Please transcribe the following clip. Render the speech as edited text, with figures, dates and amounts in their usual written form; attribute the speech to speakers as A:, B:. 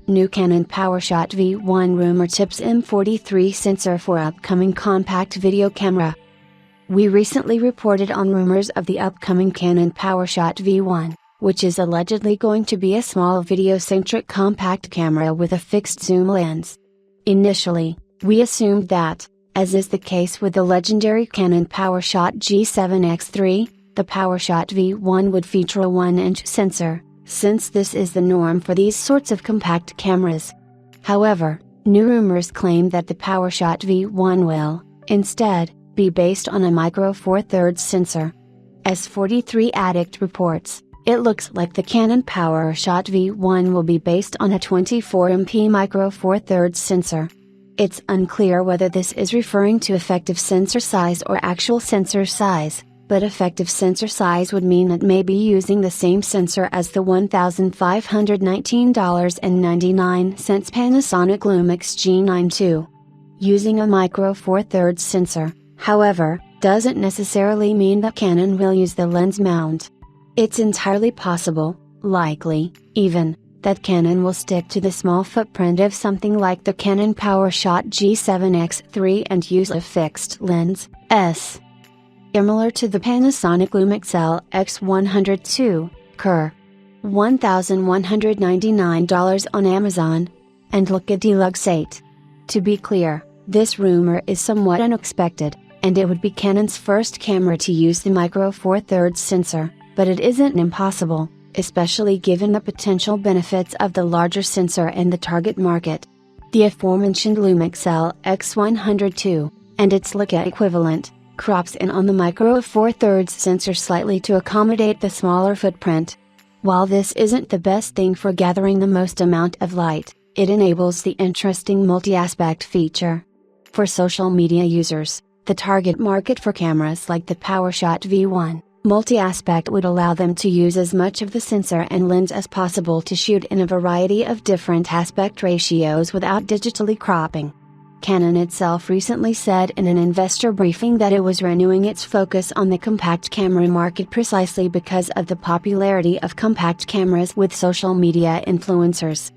A: New Canon PowerShot V1 rumour tips M43 sensor for upcoming compact video camera. We recently reported on rumors of the upcoming Canon PowerShot V1, which is allegedly going to be a small video-centric compact camera with a fixed zoom lens. Initially, we assumed that, as is the case with the legendary Canon PowerShot G7X3, the PowerShot V1 would feature a 1-inch sensor, since this is the norm for these sorts of compact cameras. However, new rumors claim that the PowerShot V1 will, instead, be based on a micro four thirds sensor. As 43 Addict reports, it looks like the Canon PowerShot V1 will be based on a 24MP micro four thirds sensor. It's unclear whether this is referring to effective sensor size or actual sensor size, but effective sensor size would mean it may be using the same sensor as the $1,519.99 Panasonic Lumix G9 II. Using a micro four thirds sensor, however, doesn't necessarily mean that Canon will use the lens mount. It's entirely possible, likely, even, that Canon will stick to the small footprint of something like the Canon PowerShot G7X3 and use a fixed lens, similar to the Panasonic Lumix LX102, Cur. $1,199 on Amazon, and look at Deluxe 8. To be clear, this rumor is somewhat unexpected, and it would be Canon's first camera to use the micro four thirds sensor, but it isn't impossible, especially given the potential benefits of the larger sensor in the target market. The aforementioned Lumix LX102, and its Leica equivalent, crops in on the micro four thirds sensor slightly to accommodate the smaller footprint. While this isn't the best thing for gathering the most amount of light, it enables the interesting multi-aspect feature. For social media users, the target market for cameras like the PowerShot V1, multi-aspect would allow them to use as much of the sensor and lens as possible to shoot in a variety of different aspect ratios without digitally cropping. Canon itself recently said in an investor briefing that it was renewing its focus on the compact camera market precisely because of the popularity of compact cameras with social media influencers.